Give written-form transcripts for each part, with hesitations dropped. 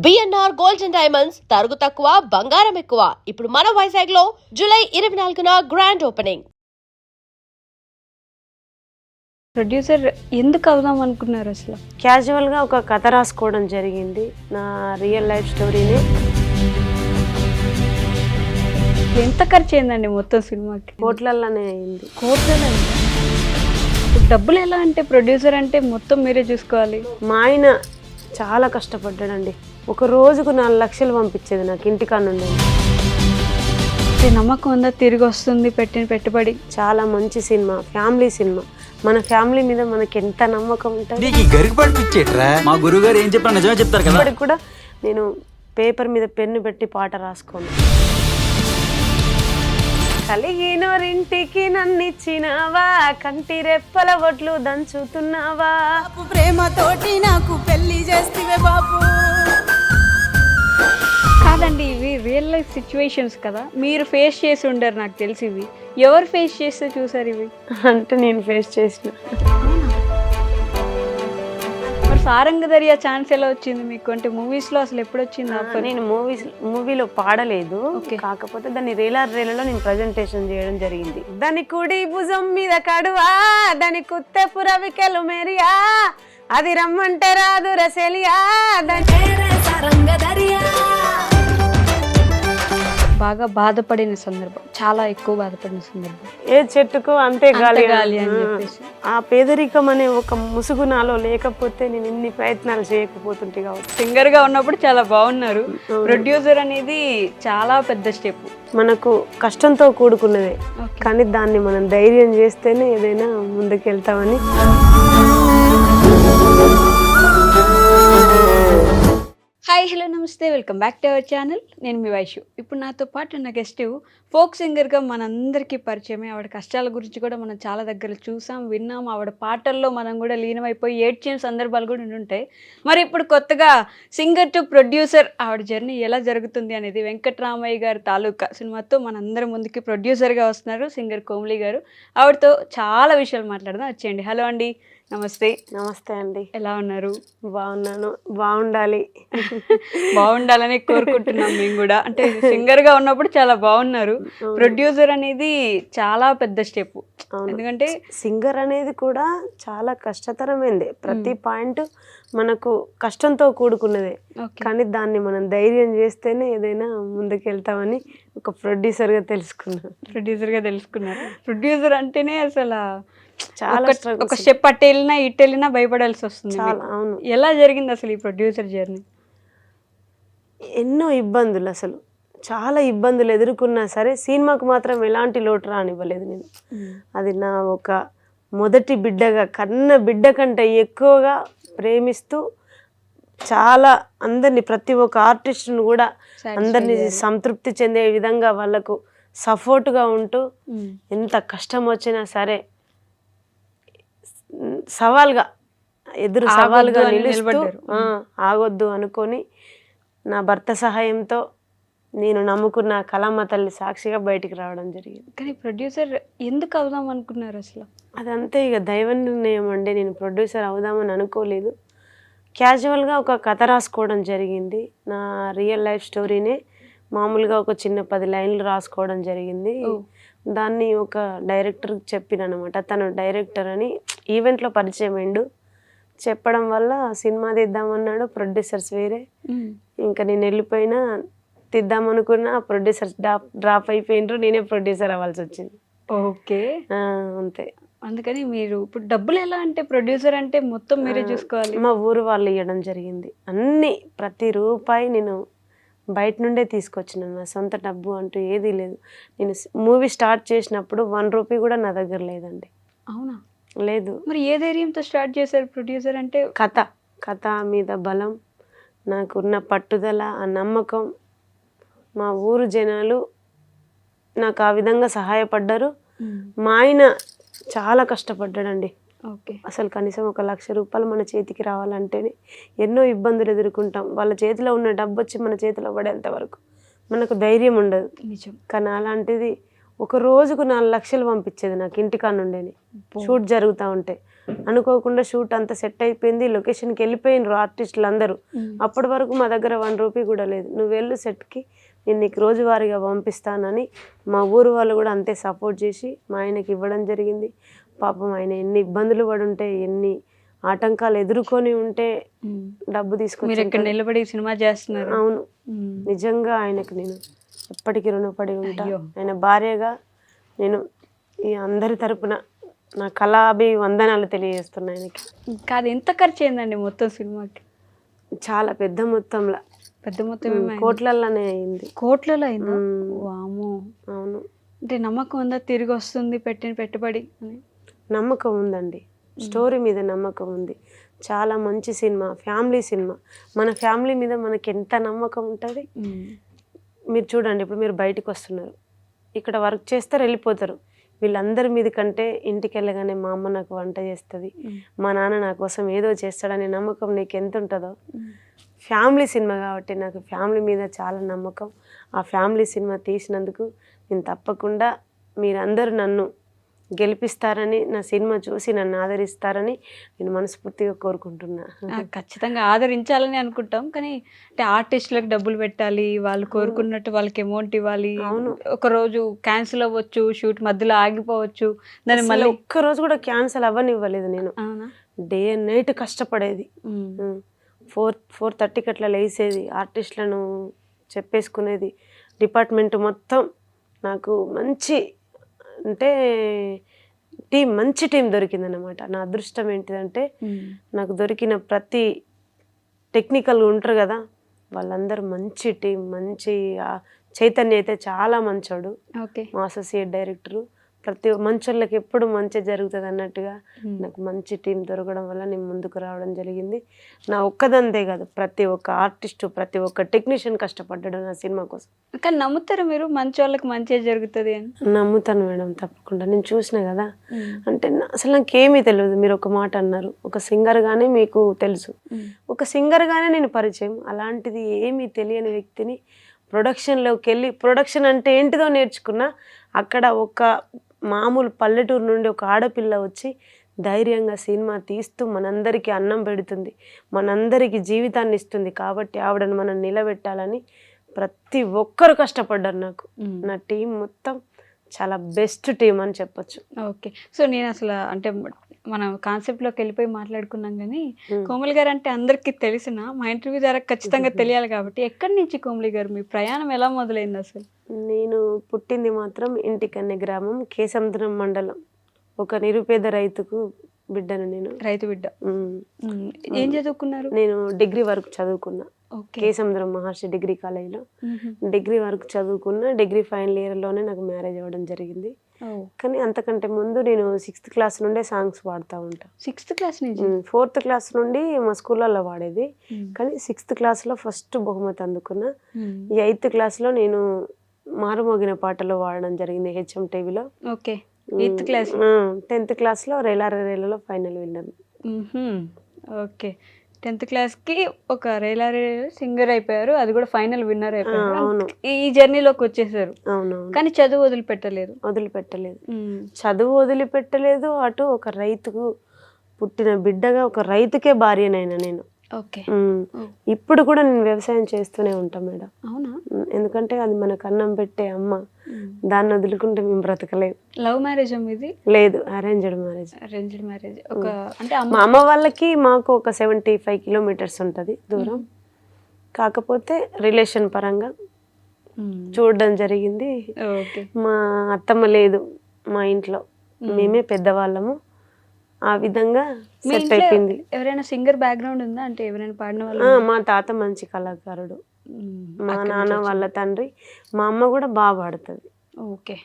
BNR gold and diamonds తరుగు తక్కువ బంగారం ఎక్కువ. ఇప్పుడు మన వైజాగ్ లో జూలై 24న గ్రాండ్ ఓపెనింగ్. ప్రొడ్యూసర్ ఎందుకు అవుదాం అనుకున్నారు అసలు? క్యాజువల్గా ఒక కథ రాసుకోవడం జరిగింది, నా రియల్ లైఫ్ స్టోరీని. ఎంత ఖర్చు అయిందండి మొత్తం సినిమాకి? కోట్లలోనే అయింది. కోట్లలో డబ్బులు ఎలా అంటే ప్రొడ్యూసర్ అంటే మొత్తం మీరే చూసుకోవాలి. మా ఆయన చాలా కష్టపడ్డాడండి. ఒక రోజుకు 4 లక్షలు పంపించేది నాకు ఇంటికాడ నుండి. నమ్మకం ఉందా తిరిగి వస్తుంది పెట్టిన పెట్టుబడి? చాలా మంచి సినిమా, ఫ్యామిలీ సినిమా. మన ఫ్యామిలీ మీద మనకి ఎంత నమ్మకం ఉంటుంది. మా గురువు గారు ఏం చెప్పినా నిజమే చెప్తారు కదా. ఇప్పటికి కూడా నేను పేపర్ మీద పెన్ను పెట్టి పాట రాసుకోను. కలిగినోరింటికి నన్నిచ్చినావా, కంటి రెప్పల ఒట్లు దంచుతున్నావా, ప్రేమతోటి నాకు పెళ్లి చేస్తే బాపు. కాదండి, ఇవి రియల్ లైఫ్ సిచ్యువేషన్స్ కదా, మీరు ఫేస్ చేసి ఉండరు నాకు తెలిసి. ఇవి ఎవరు ఫేస్ చేస్తే చూసారు ఇవి? అంటే నేను ఫేస్ చేసిన. మరి సారంగధరియా ఛాన్స్ ఎలా వచ్చింది మీకు? అంటే మూవీస్లో అసలు ఎప్పుడు వచ్చింది? నేను మూవీలో పాడలేదు, కాకపోతే దాన్ని రేలలో నేను ప్రజెంటేషన్ చేయడం జరిగింది. దాని కుడి భుజం మీద కడువా, దాని కుత్తె పురవికెలు మెరియా, అది రమ్మంటే రాదు రసెలియా. బాగా బాధపడిన సందర్భం, చాలా ఎక్కువ బాధపడిన సందర్భం. ఏ చెట్టుకు అంతే గాలి గాలి అని చెప్పేసి. ఆ పేదరికం అనే ఒక ముసుగు నాలో లేకపోతే నేను ఇన్ని ప్రయత్నాలు చేయకపోతుంటే కావచ్చు. సింగర్ గా ఉన్నప్పుడు చాలా బాగున్నారు. ప్రొడ్యూసర్ అనేది చాలా పెద్ద స్టెప్, మనకు కష్టంతో కూడుకున్నదే, కానీ దాన్ని మనం ధైర్యం చేస్తేనే ఏదైనా ముందుకు వెళ్తామని. హాయ్, హలో, నమస్తే, welcome back to our channel. నేను మీ వైషు. ఇప్పుడు నాతో పాటు ఉన్న గెస్ట్ ఫోక్ సింగర్గా మనందరికీ పరిచయమే. ఆవిడ కష్టాల గురించి కూడా మనం చాలా దగ్గర చూసాం, విన్నాం. ఆవిడ పాటల్లో మనం కూడా లీనమైపోయి ఏడ్చిన సందర్భాలు కూడా ఉంటాయి. మరి ఇప్పుడు కొత్తగా సింగర్ టు ప్రొడ్యూసర్ ఆవిడ జర్నీ ఎలా జరుగుతుంది అనేది వెంకట్రామయ్య గారి తాలూకా సినిమాతో మనందరం ముందుకి ప్రొడ్యూసర్గా వస్తున్నారు సింగర్ కోమలి గారు. ఆవిడతో చాలా విషయాలు మాట్లాడదాం, వచ్చేయండి. హలో అండి, నమస్తే. నమస్తే అండి, ఎలా ఉన్నారు? బాగున్నాను. బాగుండాలని కోరుకుంటున్నాం మేము కూడా. అంటే సింగర్గా ఉన్నప్పుడు చాలా బాగున్నారు. ప్రొడ్యూసర్ అనేది చాలా పెద్ద స్టెప్, ఎందుకంటే సింగర్ అనేది కూడా చాలా కష్టతరమైంది. ప్రతి పాయింట్ మనకు కష్టంతో కూడుకున్నదే, కానీ దాన్ని మనం ధైర్యం చేస్తేనే ఏదైనా ముందుకు వెళ్తామని ఒక ప్రొడ్యూసర్గా తెలుసుకున్నాను. ప్రొడ్యూసర్ అంటేనే అసలు చాలా ఒక స్టెప్ అట్టు వెళ్ళినా ఇటు వెళ్ళినా భయపడాల్సి వస్తుంది. అవును. ఎలా జరిగింది అసలు ఈ ప్రొడ్యూసర్ జర్నీ? ఎన్నో ఇబ్బందులు, అసలు చాలా ఇబ్బందులు ఎదుర్కొన్నా సరే సినిమాకు మాత్రం ఎలాంటి లోటు రానివ్వలేదు నేను. అది నా ఒక మొదటి బిడ్డగా, కన్న బిడ్డ కంటే ఎక్కువగా ప్రేమిస్తూ, చాలా అందరినీ, ప్రతి ఒక్క ఆర్టిస్ట్ను కూడా అందరినీ సంతృప్తి చెందే విధంగా వాళ్ళకు సపోర్ట్గా ఉంటూ, ఎంత కష్టం వచ్చినా సరే సవాల్గా నిలుస్తూ, ఆగొద్దు అనుకొని నా భర్త సహాయంతో నేను నమ్ముకున్న కళమ్మ తల్లి సాక్షిగా బయటికి రావడం జరిగింది. కానీ ప్రొడ్యూసర్ ఎందుకు అవుదాం అనుకున్నారు అసలు? అదంతే ఇక దైవ నిర్ణయం అండి. నేను ప్రొడ్యూసర్ అవుదామని అనుకోలేదు. క్యాజువల్గా ఒక కథ రాసుకోవడం జరిగింది, నా రియల్ లైఫ్ స్టోరీనే. మామూలుగా ఒక చిన్న 10 లైన్లు రాసుకోవడం జరిగింది. దాన్ని ఒక డైరెక్టర్కి చెప్పిన అనమాట. తను డైరెక్టర్ అని ఈవెంట్లో పరిచయం అయిండు. చెప్పడం వల్ల సినిమా తీద్దామన్నాడు. ప్రొడ్యూసర్స్ వేరే. ఇంకా నేను వెళ్ళిపోయినా, తీద్దామనుకున్నా, ప్రొడ్యూసర్స్ డ్రాప్ అయిపోయినరు. నేనే ప్రొడ్యూసర్ అవ్వాల్సి వచ్చింది. ఓకే, అంతే. అందుకని మీరు ఇప్పుడు డబ్బులు ఎలా అంటే ప్రొడ్యూసర్ అంటే మొత్తం మీరే చూసుకోవాలి. మా ఊరు వాళ్ళు ఇవ్వడం జరిగింది అన్నీ. ప్రతి రూపాయి నేను బయట నుండే తీసుకొచ్చినాను. నా సొంత డబ్బు అంటూ ఏదీ లేదు. నేను మూవీ స్టార్ట్ చేసినప్పుడు 1 రూపీ కూడా నా దగ్గర లేదండి. అవునా? లేదు. మరి ఏ ధైర్యంతో స్టార్ట్ చేశారు ప్రొడ్యూసర్ అంటే? కథ మీద బలం, నాకున్న పట్టుదల, ఆ నమ్మకం. మా ఊరు జనాలు నాకు ఆ విధంగా సహాయపడ్డారు. మా ఆయన చాలా కష్టపడ్డాడండి. అసలు కనీసం 1 లక్ష రూపాయలు మన చేతికి రావాలంటేనే ఎన్నో ఇబ్బందులు ఎదుర్కొంటాం. వాళ్ళ చేతిలో ఉన్న డబ్బు వచ్చి మన చేతిలో పడేంత వరకు మనకు ధైర్యం ఉండదు. నిజం. కానీ అలాంటిది ఒక రోజుకు 4 లక్షలు పంపించేది నాకు ఇంటికాడ నుండేని. షూట్ జరుగుతూ ఉంటే అనుకోకుండా షూట్ అంతా సెట్ అయిపోయింది, లొకేషన్కి వెళ్ళిపోయినారు ఆర్టిస్టులు అందరూ. అప్పటి వరకు మా దగ్గర 1 రూపీ కూడా లేదు. నువ్వు వెళ్ళు సెట్కి, నేను నీకు రోజువారీగా పంపిస్తానని మా ఊరు వాళ్ళు కూడా అంతే సపోర్ట్ చేసి మా ఆయనకి ఇవ్వడం జరిగింది. పాపం ఆయన ఎన్ని ఇబ్బందులు పడి ఉంటే, ఎన్ని ఆటంకాలు ఎదుర్కొని ఉంటే డబ్బు మీరు తీసుకొని. ఇక్కడ నిలబడి సినిమా చేస్తున్నారు. అవును, నిజంగా ఆయనకు నేను ఎప్పటికీ రుణపడి ఉంటా. ఆయన భార్యగా నేను ఈ అందరి తరపున నా కళాభివందనాలు తెలియజేస్తున్నా ఆయనకి. కాదు, ఎంత ఖర్చు అయిందండి మొత్తం సినిమాకి? చాలా పెద్ద మొత్తంలో, పెద్ద మొత్తం కోట్లలోనే అయింది. కోట్లలో అయిందా? వామో. అవును. అంటే నమ్మకం ఉందా తిరిగి వస్తుంది పెట్టిన పెట్టుబడి అని? నమ్మకం ఉందండి, స్టోరీ మీద నమ్మకం ఉంది. చాలా మంచి సినిమా, ఫ్యామిలీ సినిమా. మన ఫ్యామిలీ మీద మనకి ఎంత నమ్మకం ఉంటుంది. మీరు చూడండి, ఇప్పుడు మీరు బయటకు వస్తున్నారు, ఇక్కడ వర్క్ చేస్తారు, వెళ్ళిపోతారు. వీళ్ళందరి మీద కంటే ఇంటికి వెళ్ళగానే మా అమ్మ నాకు వంట చేస్తుంది, మా నాన్న నా కోసం ఏదో చేస్తాడనే నమ్మకం నీకు ఎంత ఉంటుందో. ఫ్యామిలీ సినిమా కాబట్టి నాకు ఫ్యామిలీ మీద చాలా నమ్మకం. ఆ ఫ్యామిలీ సినిమా తీసినందుకు నేను తప్పకుండా మీరందరూ నన్ను గెలిపిస్తారని, నా సినిమా చూసి నన్ను ఆదరిస్తారని నేను మనస్ఫూర్తిగా కోరుకుంటున్నా. ఖచ్చితంగా ఆదరించాలని అనుకుంటాం, కానీ అంటే ఆర్టిస్టులకు డబ్బులు పెట్టాలి, వాళ్ళు కోరుకున్నట్టు వాళ్ళకి అమౌంట్ ఇవ్వాలి. అవును. ఒక రోజు క్యాన్సిల్ అవ్వచ్చు, షూట్ మధ్యలో ఆగిపోవచ్చు. దాన్ని మళ్ళీ మళ్ళీ ఒక్కరోజు కూడా క్యాన్సిల్ అవ్వనివ్వలేదు నేను. అవునా? డే అండ్ నైట్ కష్టపడేది. 4:30కి అట్లా లేసేది, ఆర్టిస్టులను చెప్పేసుకునేది. డిపార్ట్మెంట్ మొత్తం నాకు మంచి, అంటే మంచి టీం దొరికిందన్నమాట. నా అదృష్టం ఏంటిదంటే నాకు దొరికిన ప్రతి టెక్నికల్గా ఉంటారు కదా, వాళ్ళందరూ మంచి టీం. మంచి చైతన్య అయితే చాలా మంచోడు, ఓకే, మా అసోసియేట్ డైరెక్టరు. ప్రతి మంచోళ్ళకి ఎప్పుడు మంచి జరుగుతుంది అన్నట్టుగా నాకు మంచి టీం దొరకడం వల్ల నేను ముందుకు రావడం జరిగింది. నా ఒక్కదంతే కాదు, ప్రతి ఒక్క ఆర్టిస్టు, ప్రతి ఒక్క టెక్నీషియన్ కష్టపడ్డాడు నా సినిమా కోసం. కానీ నమ్ముతారా మీరు మంచి వాళ్ళకి మంచిగా జరుగుతుంది అని? నమ్ముతాను మేడం, తప్పకుండా. నేను చూసిన కదా, అంటే అసలు నాకేమీ తెలియదు. మీరు ఒక మాట అన్నారు, ఒక సింగర్గానే మీకు తెలుసు, ఒక సింగర్గానే నేను పరిచయం. అలాంటిది ఏమీ తెలియని వ్యక్తిని ప్రొడక్షన్లోకి వెళ్ళి, ప్రొడక్షన్ అంటే ఏంటిదో నేర్చుకున్నా. అక్కడ ఒక మామూలు పల్లెటూరు నుండి ఒక ఆడపిల్ల వచ్చి ధైర్యంగా సినిమా తీస్తూ మనందరికీ అన్నం పెడుతుంది, మనందరికీ జీవితాన్ని ఇస్తుంది. కాబట్టి ఆవిడను మనం నిలబెట్టాలని ప్రతి ఒక్కరు కష్టపడ్డారు. నాకు నా టీం మొత్తం చాలా బెస్ట్ టీం అని చెప్పొచ్చు. ఓకే. సో నేను అసలు అంటే మనం కాన్సెప్ట్లోకి వెళ్ళిపోయి మాట్లాడుకున్నాం, కానీ కోమలి గారు అంటే అందరికీ తెలిసిన, మా ఇంటర్వ్యూ ద్వారా ఖచ్చితంగా తెలియాలి కాబట్టి, ఎక్కడి నుంచి కోమలి గారు మీ ప్రయాణం ఎలా మొదలైంది అసలు? నేను పుట్టింది మాత్రం ఇంటికన్నే గ్రామం, కేసముద్రం మండలం. ఒక నిరుపేద రైతుకు బిడ్డను నేను. రైతు బిడ్డ. ఏం చదువుకున్నారు? నేను డిగ్రీ వరకు చదువుకున్నా, ఓకే, కేసముద్రం మహర్షి డిగ్రీ కాలేజీలో డిగ్రీ వరకు చదువుకున్నా. డిగ్రీ ఫైనల్ ఇయర్లోనే నాకు మ్యారేజ్ అవ్వడం జరిగింది. కానీ అంతకంటే ముందు నేను 6th క్లాస్ నుండే సాంగ్స్ పాడుతూ ఉంటాను. 6th క్లాస్ నుంచి? 4th క్లాస్ నుండి మా స్కూళ్ళల్లో పాడేది, కానీ 6th క్లాస్లో ఫస్ట్ బహుమతి అందుకున్నా. ఈ 8th క్లాస్లో నేను మారుమోగిన పాటలు పాడడం జరిగింది హెచ్ఎం టీవీలో. Okay, 8th class. 10th క్లాస్లో రేలారేలలో ఫైనల్ విన్నాను. ఓకే, 10th క్లాస్కి ఒక రేలారే సింగర్ అయిపోయారు, అది కూడా ఫైనల్ విన్నర్ అయిపోయారు. అవును, ఈ జర్నీలోకి వచ్చేసారు. అవునవును. కానీ చదువు వదిలిపెట్టలేదు. చదువు వదిలిపెట్టలేదు. అటు ఒక రైతుకు పుట్టిన బిడ్డగా ఒక రైతుకే భార్యనైనా నేను. ఓకే, ఇప్పుడు కూడా నేను వ్యవసాయం చేస్తూనే ఉంటాను మేడం. అవునా? ఎందుకంటే అది మనకు అన్నం పెట్టే అమ్మ, దాన్ని వదులుకుంటే మేము బ్రతకలేము. లవ్ మ్యారేజ్ ఇది? లేదు, అరేంజ్డ్ మ్యారేజ్. Arranged marriage. ఒక అంటే మా అమ్మ వాళ్ళకి మాకు ఒక 75 కిలోమీటర్స్ ఉంటుంది దూరం. కాకపోతే రిలేషన్ పరంగా చూడడం జరిగింది. మా అత్తమ్మ లేదు మా ఇంట్లో, మేమే పెద్దవాళ్ళము. ఆ విధంగా సెట్ అయిపోయింది. ఎవరైనా సింగర్ బ్యాక్గ్రౌండ్ ఉందా? అంటే ఎవరైనా పాడిన వాళ్ళు? మా తాత మంచి కళాకారుడు, మా నాన్న వాళ్ళ తండ్రి, మా అమ్మ కూడా బాగా పాడుతుంది. ఓకే,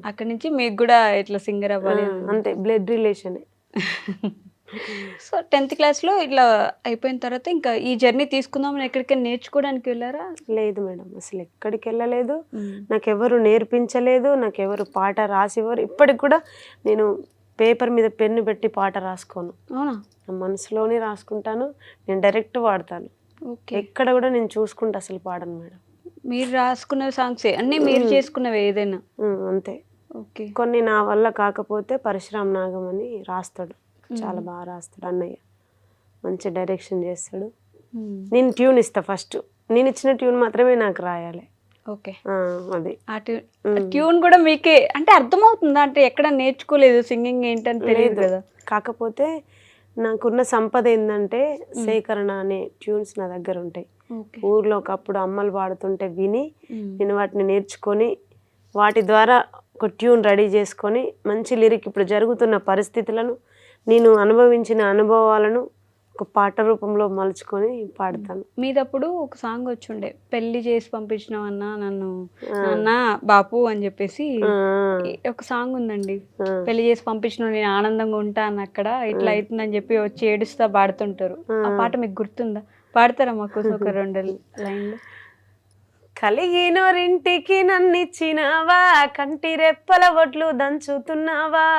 అక్కడి నుంచి మీకు కూడా ఇట్లా సింగర్ అవ్వాలి అంతే, బ్లడ్ రిలేషనే. సో 10th క్లాస్లో ఇట్లా అయిపోయిన తర్వాత ఇంకా ఈ జర్నీ తీసుకుందామని ఎక్కడికైనా నేర్చుకోవడానికి వెళ్ళారా? లేదు మేడం, అసలు ఎక్కడికి వెళ్ళలేదు. నాకెవరు నేర్పించలేదు, నాకెవరు పాట రాసివ్వరు. ఇప్పటికి కూడా నేను పేపర్ మీద పెన్ను పెట్టి పాట రాసుకోను. అవునా? నా మనసులోనే రాసుకుంటాను, నేను డైరెక్ట్ పాడతాను. ఎక్కడ కూడా నేను చూసుకుంటా అసలు పాడను మేడం. మీరు రాసుకున్న సాంగ్సే అన్నీ మీరు చేసుకున్నవి ఏదైనా? అంతే. ఓకే. కొన్ని నా వల్ల కాకపోతే పరశురామ్ నాగం అని రాస్తాడు, చాలా బాగా రాస్తాడు అన్నయ్య, మంచి డైరెక్షన్ చేస్తాడు. నేను ట్యూన్ ఇస్తా ఫస్ట్, నేను ఇచ్చిన ట్యూన్ మాత్రమే నాకు రాయాలి. ఓకే, అది ఆ ట్యూన్ కూడా మీకే అంటే అర్థమవుతుందా? అంటే ఎక్కడ నేర్చుకోలేదు సింగింగ్ ఏంటని తెలియదు కదా. కాకపోతే నాకున్న సంపద ఏంటంటే సేకరణ అనే ట్యూన్స్ నా దగ్గర ఉంటాయి. ఊర్లో ఒకప్పుడు అమ్మలు పాడుతుంటే విని నేను వాటిని నేర్చుకొని వాటి ద్వారా ఒక ట్యూన్ రెడీ చేసుకొని మంచి లిరిక్ ఇప్పుడు జరుగుతున్న పరిస్థితులను నేను అనుభవించిన అనుభవాలను ఒక పాట రూపంలో మలుచుకొని పాడతాను. మీదప్పుడు ఒక సాంగ్ వచ్చుండే, పెళ్లి చేసి పంపించినావన్నా నన్ను నాన్న బాపు అని చెప్పేసి ఒక సాంగ్ ఉందండి. పెళ్లి చేసి పంపించిన నేను ఆనందంగా ఉంటాను అక్కడ ఇట్లా అవుతుందని చెప్పి వచ్చి ఏడుస్తా పాడుతుంటారు. ఆ పాట మీకు గుర్తుందా? పాడతారా మాకోసం ఒక 2 లైన్లు? కలిగినోరింటికి నన్నిచ్చినావా, కంటి రెప్పల ఒడ్లు దంచుతున్నావా,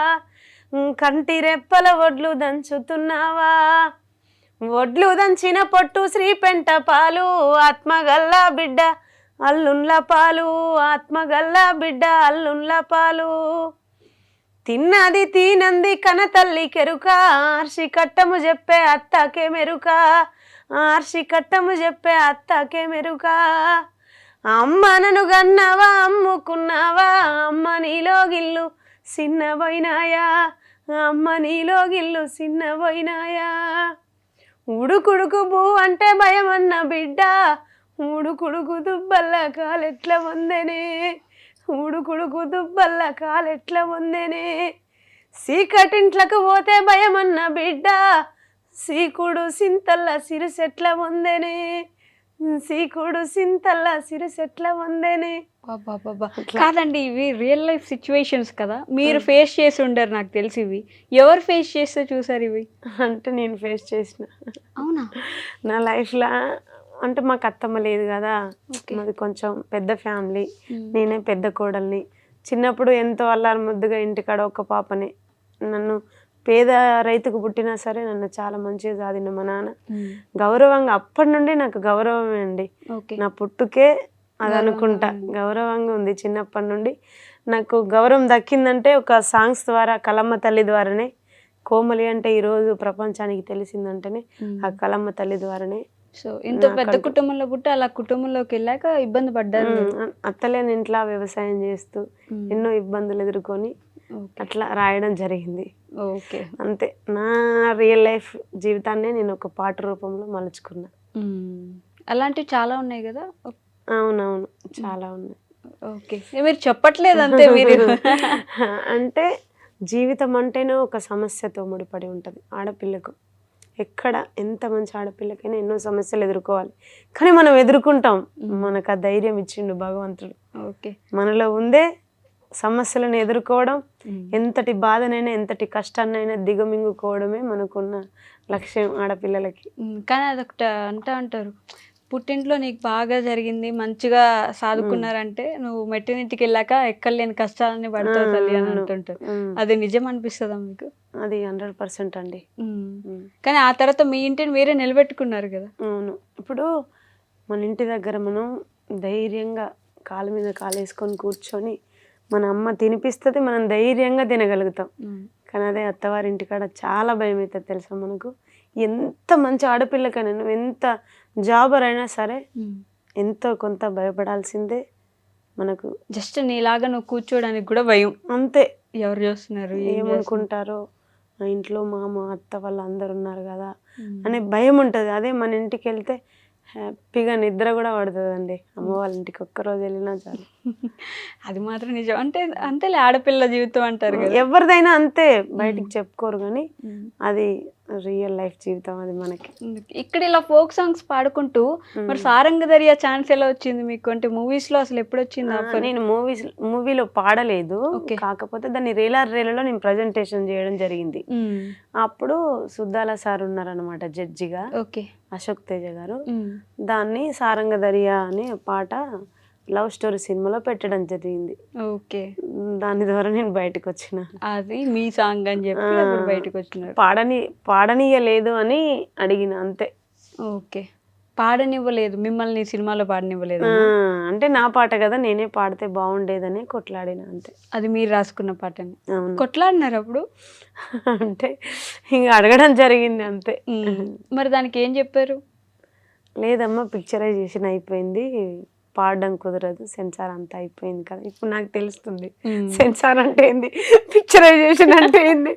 కంటి రెప్పల ఒడ్లు దంచుతున్నావా, ఒడ్లు దంచిన పొట్టు శ్రీ పెంట పాలు, ఆత్మగల్లా బిడ్డ అల్లున్ల పాలు, ఆత్మగల్లా బిడ్డ అల్లున్ల పాలు, తిన్నది తీనంది కన తల్లి కెరుక, ఆర్షి కట్టము చెప్పే అత్తకే మెరుక, ఆర్షి కట్టము చెప్పే అత్తకే మెరుక, అమ్మనను గన్నవా అమ్ముకున్నావా, అమ్మ నీలో గిల్లు సిన్నబోయినాయా, అమ్మ నీలో గిల్లు సిన్నబోయినాయా, ఉడుకుడుకు బూ అంటే భయమన్న బిడ్డ, ఉడుకుడుకు దుబ్బల్ల కాలెట్ల వందెనే, ఉడుకుడుకు దుబ్బల్ల కాలెట్ల వందెనే, సీకటింట్లకు పోతే భయమన్న బిడ్డ, సీకుడు సింతల్ల సిరిసెట్ల వందెనే, సీకుడు సింతల్ల సిరిసెట్ల వందెనే. కాదండి, ఇవి రియల్ లైఫ్ సిచ్యువేషన్స్ కదా, మీరు ఫేస్ చేసి ఉండరు నాకు తెలిసి. ఇవి ఎవరు ఫేస్ చేస్తే చూసారు ఇవి? అంటే నేను ఫేస్ చేసిన. అవునా? నా లైఫ్లో అంటే మాకు అత్తమ్మ లేదు కదా, మాది కొంచెం పెద్ద ఫ్యామిలీ, నేనే పెద్ద కోడల్ని. చిన్నప్పుడు ఎంతో అల్లారు ముద్దుగా ఇంటికాడ ఒక పాపనే, నన్ను పేద రైతుకు పుట్టినా సరే నన్ను చాలా మంచిగా సాధిన మా నాన్న. గౌరవంగా అప్పటి నుండి నాకు గౌరవమే అండి, నా పుట్టుకే అది అనుకుంటా గౌరవంగా ఉంది. చిన్నప్పటి నుండి నాకు గౌరవం దక్కిందంటే ఒక సాంగ్స్ ద్వారా, కలమ్మ తల్లి ద్వారానే. కోమలి అంటే ఈరోజు ప్రపంచానికి తెలిసిందంటేనే ఆ కలమ్మ తల్లి ద్వారానే. సో ఇంత పెద్ద కుటుంబంలో పుట్టి అలా కుటుంబంలోకి వెళ్ళాక ఇబ్బంది పడ్డారు. అత్తలేని ఇంట్లో వ్యవసాయం చేస్తూ ఎన్నో ఇబ్బందులు ఎదుర్కొని అట్లా రాయడం జరిగింది. ఓకే, అంతే. నా రియల్ లైఫ్ జీవితాన్ని నేను ఒక పాట రూపంలో మలుచుకున్నా. అలాంటివి చాలా ఉన్నాయి కదా. అవునవును, చాలా ఉన్నాయి. ఓకే, మీరు చెప్పట్లేదు అంతే మీరు. అంటే జీవితం అంటేనే ఒక సమస్యతో ముడిపడి ఉంటుంది ఆడపిల్లకు. ఎక్కడ ఎంత మంచి ఆడపిల్లకైనా ఎన్నో సమస్యలు ఎదుర్కోవాలి, కానీ మనం ఎదుర్కొంటాం. మనకు ఆ ధైర్యం ఇచ్చిండు భగవంతుడు. ఓకే, మనలో ఉందే సమస్యలను ఎదుర్కోవడం, ఎంతటి బాధనైనా ఎంతటి కష్టాన్నైనా దిగమింగుకోవడమే మనకున్న లక్ష్యం ఆడపిల్లలకి. కానీ అదొకట అంటారు, పుట్టింట్లో నీకు బాగా జరిగింది, మంచిగా సాదుకున్నారంటే నువ్వు మెట్టినింటికి వెళ్ళాక ఎక్కలేని కష్టాలని పడతావు తల్లి అని అంటుంటారు. అది నిజం అనిపిస్తుందా మీకు? అది 100% అండి. కానీ ఆ తర్వాత మీ ఇంటిని మీరే నిలబెట్టుకున్నారు కదా. అవును, ఇప్పుడు మన ఇంటి దగ్గర మనం ధైర్యంగా కాలు మీద కాలు వేసుకొని కూర్చొని మన అమ్మ తినిపిస్తుంది, మనం ధైర్యంగా తినగలుగుతాం. కానీ అదే అత్తవారింటికాడ చాలా భయం అవుతుంది తెలుసా మనకు. ఎంత మంచి ఆడపిల్లకైనా, నువ్వు ఎంత జాబర్ అయినా సరే ఎంతో కొంత భయపడాల్సిందే మనకు. జస్ట్ నీలాగా నువ్వు కూర్చోడానికి కూడా భయం. అంతే. ఎవరు చూస్తున్నారు, ఏమనుకుంటారో, మా ఇంట్లో మామ అత్త వాళ్ళు అందరు ఉన్నారు కదా అనే భయం ఉంటుంది. అదే మన ఇంటికి వెళ్తే హ్యాపీగా నిద్ర కూడా పడుతుందండి. అమ్మ వాళ్ళ ఇంటికి ఒక్కరోజు వెళ్ళినా చాలు. అది మాత్రం నిజం. అంటే అంతేలే, ఆడపిల్ల జీవితం అంటారు కదా, ఎవరిదైనా అంతే. బయటికి చెప్పుకోరు కానీ అది రియల్ లైఫ్ జీవితం అది మనకి. ఇక్కడ ఇలా ఫోక్ సాంగ్స్ పాడుకుంటూ మరి సారంగధరియా ఛాన్స్ ఎలా వచ్చింది మీకు? అంటే మూవీస్ లో అసలు ఎప్పుడు వచ్చింది? నేను మూవీలో పాడలేదు, కాకపోతే దాన్ని రేలలో నేను ప్రజెంటేషన్ చేయడం జరిగింది. అప్పుడు సుద్దాల సార్ ఉన్నారనమాట జడ్జిగా, అశోక్ తేజ గారు. దాన్ని సారంగధరియా అనే పాట లవ్ స్టోరీ సినిమాలో పెట్టడం జరిగింది. ఓకే, దాని ద్వారా నేను బయటకు వచ్చిన. అది మీ సాంగ్ అని చెప్పి బయటకు వచ్చిన. పాడనీయలేదు అని అడిగిన అంతే. ఓకే, పాడనివ్వలేదు, మిమ్మల్ని సినిమాలో పాడనివ్వలేదు. అంటే నా పాట కదా, నేనే పాడితే బాగుండేదని కొట్లాడిన అంతే. అది మీరు రాసుకున్న పాటని అవును. కొట్లాడినారు అప్పుడు? అంటే ఇంకా అడగడం జరిగింది అంతే. మరి దానికి ఏం చెప్పారు? లేదమ్మా, పిక్చరైజేషన్ అయిపోయింది, పాడడం కుదరదు, సెన్సార్ అంతా అయిపోయింది కదా. ఇప్పుడు నాకు తెలుస్తుంది సెన్సార్ అంటే ఏంది, పిక్చరైజేషన్ అంటే ఏంది,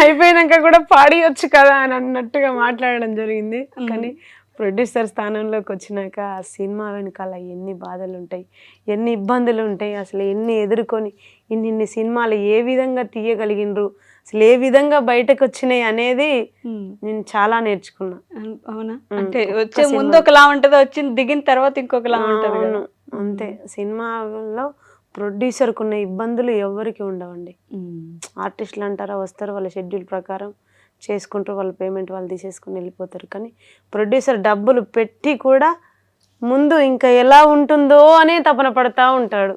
అయిపోయినాక కూడా పాడియొచ్చు కదా అని అన్నట్టుగా మాట్లాడడం జరిగింది. కానీ ప్రొడ్యూసర్ స్థానంలోకి వచ్చినాక ఆ సినిమా వెనకాల ఎన్ని బాధలు ఉంటాయి, ఎన్ని ఇబ్బందులు ఉంటాయి, అసలు ఎన్ని ఎదుర్కొని ఇన్ని సినిమాలు ఏ విధంగా తీయగలిగినరు, అసలు ఏ విధంగా బయటకు వచ్చినాయి అనేది నేను చాలా నేర్చుకున్నా. అవునా? అంటే వచ్చే ముందు ఒకలా ఉంటది, వచ్చింది దిగిన తర్వాత ఇంకొకలా ఉంటది కదా. అంతే. సినిమాలో ప్రొడ్యూసర్కు ఉన్న ఇబ్బందులు ఎవరికి ఉండవండి. ఆర్టిస్టులు అంటారా, వస్తారు వాళ్ళ షెడ్యూల్ ప్రకారం చేసుకుంటారు, వాళ్ళ పేమెంట్ వాళ్ళు తీసేసుకుని వెళ్ళిపోతారు. కానీ ప్రొడ్యూసర్ డబ్బులు పెట్టి కూడా ముందు ఇంకా ఎలా ఉంటుందో అనే తపన పడతా ఉంటాడు.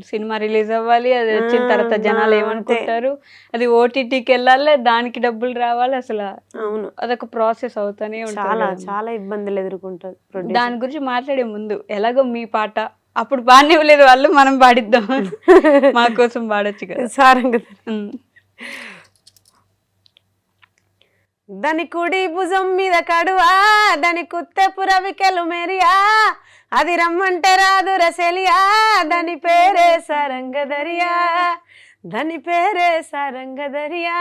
సినిమా రిలీజ్ అవ్వాలి, అది వచ్చిన తర్వాత జనాలు ఏమనుకుంటారు, అది ఓటీటీకి వెళ్ళాలి, దానికి డబ్బులు రావాలి, అసలు అవును అదొక ప్రాసెస్ అవుతానే ఉంటుంది. చాలా చాలా ఇబ్బందులు ఎదుర్కొంటారు. దాని గురించి మాట్లాడే ముందు ఎలాగో మీ పాట అప్పుడు పాడనివ్వలేదు వాళ్ళు, మనం పాడిద్దాం, మా కోసం పాడొచ్చు కదా. సారంగా దాని కుడి భుజం మీద కడువా, దాని కుత్తెపు రవికెలు మెరియా, అది రమ్మంటే రాదు రసెలియా, దాని పేరే సారంగదరియా, దాని పేరే సారంగదరియా.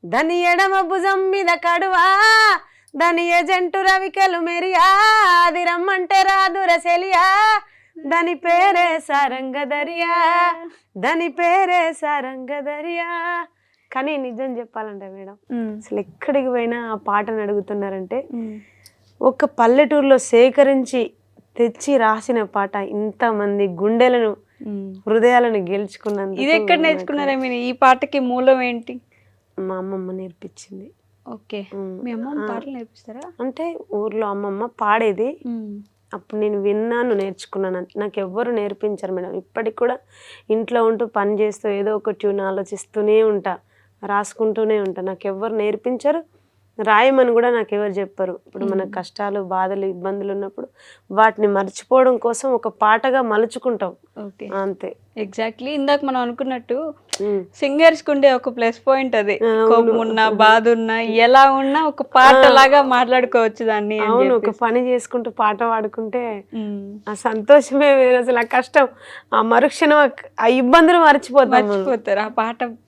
దాని ఎడమ భుజం మీద కడువా, దాని ఏజెంటు రవికెలు మెరియా, అది రమ్మంటే రాదు రసెలియా, దాని పేరే సారంగదరియా, దాని పేరే సారంగదరియా. కానీ నిజం చెప్పాలంటే మేడం, అసలు ఎక్కడికి పోయినా ఆ పాటను అడుగుతున్నారంటే, ఒక పల్లెటూరులో సేకరించి తెచ్చి రాసిన పాట ఇంతమంది గుండెలను హృదయాలను గెలుచుకున్నందుకు. ఇది ఎక్కడ నేర్చుకున్నారా మీరు? ఈ పాటకి మూలం ఏంటి? మా అమ్మమ్మ నేర్పించింది. ఓకే, మీ అమ్మమ్మ పాటలు నేర్పిస్తారా? అంటే ఊర్లో అమ్మమ్మ పాడేది, అప్పుడు నేను విన్నాను, నేర్చుకున్నాను. నాకు ఎవ్వరు నేర్పించారు మేడం. ఇప్పటికి కూడా ఇంట్లో ఉంటూ పని చేస్తూ ఏదో ఒక ట్యూన్ ఆలోచిస్తూనే ఉంటా, రాసుకుంటూనే ఉంటా. నాకు ఎవ్వరు నేర్పించరు, రాయమని కూడా నాకు ఎవరు చెప్పరు. ఇప్పుడు మన కష్టాలు, బాధలు, ఇబ్బందులు ఉన్నప్పుడు వాటిని మర్చిపోవడం కోసం ఒక పాటగా మలుచుకుంటాం. ఓకే, అంతే. ఎగ్జాక్ట్లీ ఇందాక మనం అనుకున్నట్టు సింగర్స్ కు ఉండే ఒక ప్లస్ పాయింట్ అదే, కోపం ఉన్నా బాధ ఉన్నా ఎలా ఉన్నా ఒక పాట లాగా మాట్లాడుకోవచ్చు దాన్ని. అవును, ఒక పని చేసుకుంటూ పాట పాడుకుంటే ఆ సంతోషమే వేరు. అసలు ఆ కష్టం, ఆ మరుక్షణం ఆ ఇబ్బందులు మర్చిపోతారు. ఆ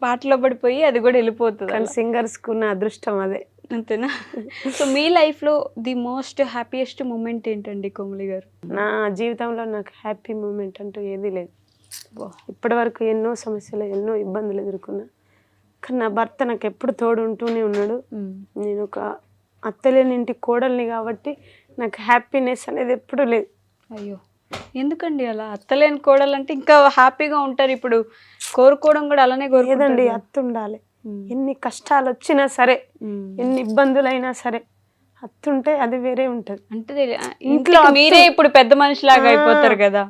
పాటలో పడిపోయి అది కూడా వెళ్ళిపోతుంది. కానీ సింగర్స్ కు ఉన్న అదృష్టం అదే. అంతేనా? సో మీ లైఫ్ లో ది మోస్ట్ హ్యాపీయెస్ట్ మూమెంట్ ఏంటండి కోమలి గారు? నా జీవితంలో నాకు హ్యాపీ మూమెంట్ అంటూ ఏదీ లేదు. ఇప్పటి వరకు ఎన్నో సమస్యలు, ఎన్నో ఇబ్బందులు ఎదుర్కొన్నా, కానీ నా భర్త నాకు ఎప్పుడు తోడు ఉంటూనే ఉన్నాడు. నేను ఒక అత్తలేని ఇంటి కోడల్ని కాబట్టి నాకు హ్యాపీనెస్ అనేది ఎప్పుడు లేదు. అయ్యో, ఎందుకండి అలా? అత్తలేని కోడలంటే ఇంకా హ్యాపీగా ఉంటారు. ఇప్పుడు కోరుకోవడం కూడా అలానే కోరుకోదండి, అత్త ఉండాలి. ఎన్ని కష్టాలు వచ్చినా సరే, ఎన్ని ఇబ్బందులైనా సరే, అత్తుంటే అది వేరే ఉంటది. అంటే ఇంట్లో మీరే ఇప్పుడు పెద్ద మనిషిలాగా అయిపోతారు కదా.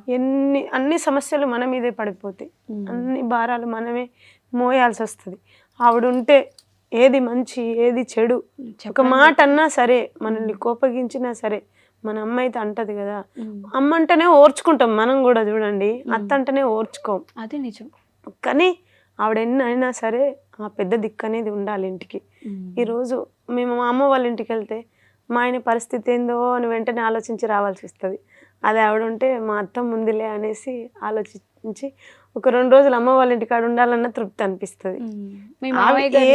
అన్ని సమస్యలు మన మీదే పడిపోతాయి, అన్ని భారాలు మనమే మోయాల్సి వస్తుంది. ఆవిడ ఉంటే ఏది మంచి ఏది చెడు, ఒక మాట అన్నా సరే, మనల్ని కోపగించినా సరే, మన అమ్మ అయితే అంటది కదా, అమ్మ అంటేనే ఓర్చుకుంటాం మనం కూడా. చూడండి, అత్త అంటేనే ఓర్చుకోం. అది నిజం. కానీ ఆవిడ ఎన్ని అయినా సరే ఆ పెద్ద దిక్కు అనేది ఉండాలి ఇంటికి. ఈరోజు మేము మా అమ్మ వాళ్ళ ఇంటికి వెళ్తే మా ఆయన పరిస్థితి ఏందో అని వెంటనే ఆలోచించి రావాల్సి వస్తుంది. అదే ఆవిడ ఉంటే మా అత్త ముందులే అనేసి ఆలోచించి ఒక 2 రోజులు అమ్మ వాళ్ళ ఇంటికాడ ఉండాలన్న తృప్తి అనిపిస్తుంది.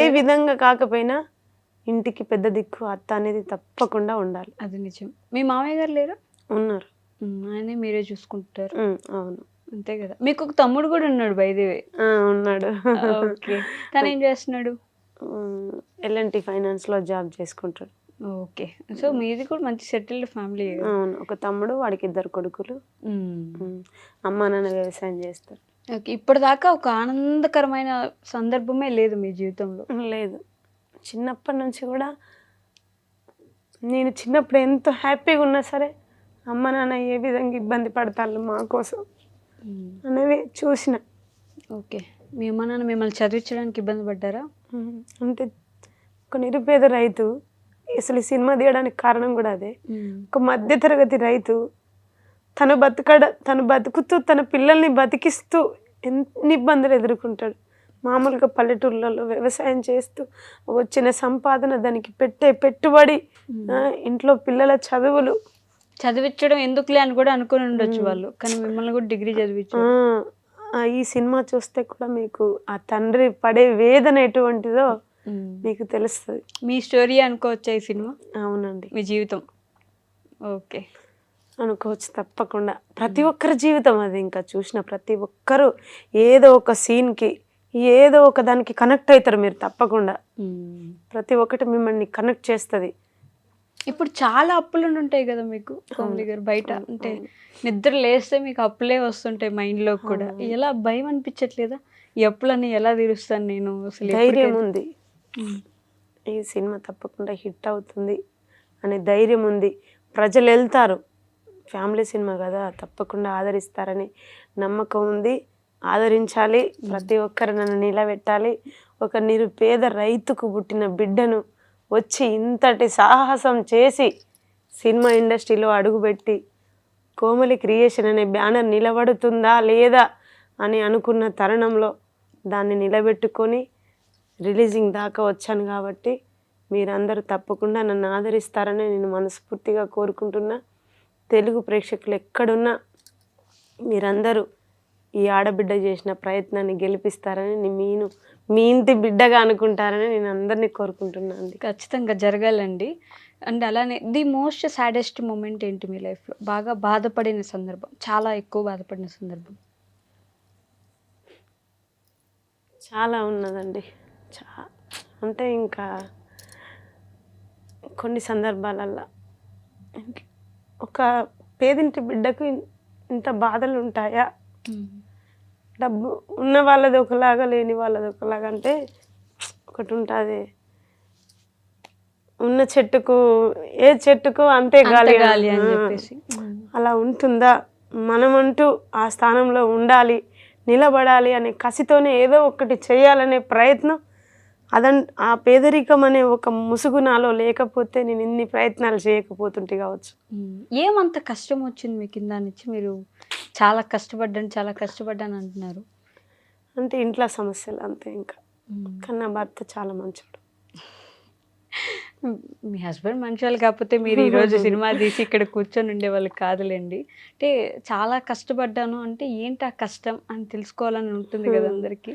ఏ విధంగా కాకపోయినా ఇంటికి పెద్ద దిక్కు అత్త అనేది తప్పకుండా ఉండాలి. అది నిజం. మీ మామయ్య గారు లేరా? ఉన్నారు. ఆయన మీరే చూసుకుంటారు? అవును. అంతే కదా. మీకు ఒక తమ్ముడు కూడా ఉన్నాడు బై ది వే? ఉన్నాడు. ఓకే, తను ఏం చేస్తున్నాడు? L&T ఫైనాన్స్ లో జాబ్ చేసుకుంటాడు. ఓకే, సో మీది కూడా మంచి సెటిల్డ్ ఫ్యామిలీ. అవును, ఒక తమ్ముడు, వాడికి 2 కొడుకులు. అమ్మ నాన్న వ్యవసాయం చేస్తారు. ఓకే, ఇప్పటిదాకా ఒక ఆనందకరమైన సందర్భమే లేదు మీ జీవితంలో? లేదు. చిన్నప్పటి నుంచి కూడా నేను చిన్నప్పుడు ఎంతో హ్యాపీగా ఉన్నా సరే, అమ్మ నాన్న ఏ విధంగా ఇబ్బంది పడతారు మా కోసం అనేవి చూసిన. ఓకే, మీ అమ్మ నాన్న మిమ్మల్ని చదివించడానికి ఇబ్బంది పడ్డారా? అంటే ఒక నిరుపేద రైతు అసలు ఈ సినిమా తీయడానికి కారణం కూడా అదే. ఉమ్. ఒక మధ్యతరగతి రైతు తను బతుకుతూ తన పిల్లల్ని బతికిస్తూ ఎన్ని ఇబ్బందులు ఎదుర్కొంటాడు. మామూలుగా పల్లెటూర్లలో వ్యవసాయం చేస్తూ వచ్చిన సంపాదన, దానికి పెట్టే పెట్టుబడి, ఇంట్లో పిల్లల చదువులు, చదివించడం ఎందుకులే అని కూడా అనుకుని ఉండొచ్చు వాళ్ళు, కానీ మిమ్మల్ని కూడా డిగ్రీ చదివించారు. ఈ సినిమా చూస్తే కూడా మీకు ఆ తండ్రి పడే వేదన ఎటువంటిదో మీకు తెలుస్తుంది. మీ స్టోరీ అనుకోవచ్చా ఈ సినిమా? అవునండి, మీ జీవితం. ఓకే, అనుకోవచ్చు తప్పకుండా. ప్రతి ఒక్కరి జీవితం అది. ఇంకా చూసిన ప్రతి ఒక్కరు ఏదో ఒక సీన్కి ఏదో ఒక దానికి కనెక్ట్ అవుతారు మీరు తప్పకుండా. ప్రతి ఒక్కటి మిమ్మల్ని కనెక్ట్ చేస్తుంది. ఇప్పుడు చాలా అప్పులు ఉంటాయి కదా మీకు కోమలి గారు బయట, అంటే నిద్ర లేస్తే మీకు అప్పులే వస్తుంటాయి మైండ్లో కూడా. ఎలా భయం అనిపించట్లేదా? ఈ అప్పులని ఎలా తీరుస్తాను నేను? అసలు ధైర్యం ఉంది, ఈ సినిమా తప్పకుండా హిట్ అవుతుంది అనే ధైర్యం ఉంది. ప్రజలు వెళ్తారు, ఫ్యామిలీ సినిమా కదా, తప్పకుండా ఆదరిస్తారని నమ్మకం ఉంది. ఆదరించాలి, ప్రతి ఒక్కరు నన్ను నిలబెట్టాలి. ఒక నిరుపేద రైతుకు పుట్టిన బిడ్డను వచ్చి ఇంతటి సాహసం చేసి సినిమా ఇండస్ట్రీలో అడుగుపెట్టి కోమలి క్రియేషన్ అనే బ్యానర్ నిలబడుతుందా లేదా అని అనుకున్న తరుణంలో దాన్ని నిలబెట్టుకొని రిలీజింగ్ దాకా వచ్చాను. కాబట్టి మీరందరూ తప్పకుండా నన్ను ఆదరిస్తారని నేను మనస్ఫూర్తిగా కోరుకుంటున్నా. తెలుగు ప్రేక్షకులు ఎక్కడున్నా మీరందరూ ఈ ఆడబిడ్డ చేసిన ప్రయత్నాన్ని గెలిపిస్తారని, మీ ఇంటి బిడ్డగా అనుకుంటారని నేను అందరినీ కోరుకుంటున్నాను అండి. ఖచ్చితంగా జరగాలండి. అండ్ అలానే ది మోస్ట్ సాడెస్ట్ మూమెంట్ ఏంటి మీ లైఫ్లో? బాగా బాధపడిన సందర్భం, చాలా ఎక్కువ బాధపడిన సందర్భం? చాలా ఉన్నదండి. అంటే ఇంకా కొన్ని సందర్భాలల్లో ఒక పేదింటి బిడ్డకు ఇంత బాధలు ఉంటాయా? డబ్బు ఉన్న వాళ్ళది ఒకలాగా, లేని వాళ్ళది ఒకలాగా. అంటే ఒకటి ఉంటుంది, ఉన్న చెట్టుకు ఏ చెట్టుకు అంతే గాలి అని చెప్పేసి. అలా ఉంటుందా? మనమంటూ ఆ స్థానంలో ఉండాలి, నిలబడాలి అనే కసితోనే ఏదో ఒకటి చేయాలనే ప్రయత్నం. ఆ పేదరికం అనే ఒక ముసుగు నాలో లేకపోతే నేను ఇన్ని ప్రయత్నాలు చేయకపోతుంటే కావచ్చు. ఏమంత కష్టం వచ్చింది మీ కింద నుంచి? మీరు చాలా కష్టపడ్డాను అంటున్నారు. అంటే ఇంట్లో సమస్యలు అంతే. ఇంకా కానీ నా భర్త చాలా మంచోడు. మీ హస్బెండ్ మంచివాళ్ళు కాకపోతే మీరు ఈరోజు సినిమా తీసి ఇక్కడ కూర్చొని ఉండేవాళ్ళు కాదులేండి. అంటే చాలా కష్టపడ్డాను అంటే ఏంటి ఆ కష్టం అని తెలుసుకోవాలని ఉంటుంది కదా అందరికీ.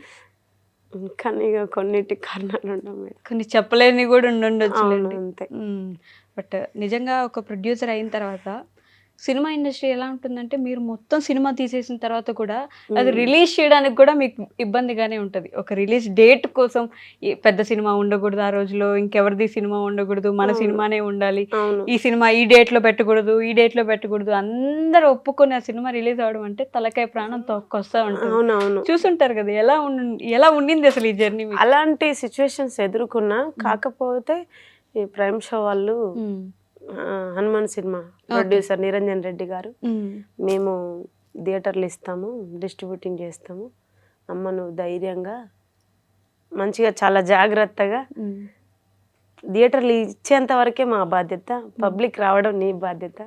కానీ ఇక కొన్నిటి కారణాలు ఉండవు, కొన్ని చెప్పలేని కూడా ఉండొచ్చు అంతే. బట్ నిజంగా ఒక ప్రొడ్యూసర్ అయిన తర్వాత సినిమా ఇండస్ట్రీ ఎలా ఉంటుందంటే, మీరు మొత్తం సినిమా తీసేసిన తర్వాత కూడా అది రిలీజ్ చేయడానికి కూడా మీకు ఇబ్బందిగానే ఉంటుంది. ఒక రిలీజ్ డేట్ కోసం పెద్ద సినిమా ఉండకూడదు, ఆ రోజులో ఇంకెవరిది సినిమా ఉండకూడదు, మన సినిమానే ఉండాలి, ఈ సినిమా ఈ డేట్లో పెట్టకూడదు, ఈ డేట్లో పెట్టకూడదు, అందరూ ఒప్పుకొని ఆ సినిమా రిలీజ్ అవడం అంటే తలకాయ ప్రాణం తొక్కొస్తా ఉంటుంది. చూసుంటారు కదా, ఎలా ఉండింది అసలు ఈ జర్నీ? అలాంటి సిచ్యువేషన్స్ ఎదుర్కొన్నా. కాకపోతే ఈ ప్రైమ్ షో వాళ్ళు హనుమాన్ సినిమా ప్రొడ్యూసర్ నిరంజన్ రెడ్డి గారు, మేము థియేటర్లు ఇస్తాము, డిస్ట్రిబ్యూటింగ్ చేస్తాము, అమ్మ నువ్వు ధైర్యంగా మంచిగా చాలా జాగ్రత్తగా థియేటర్లు ఇచ్చేంత వరకే మా బాధ్యత, పబ్లిక్ రావడం నీ బాధ్యత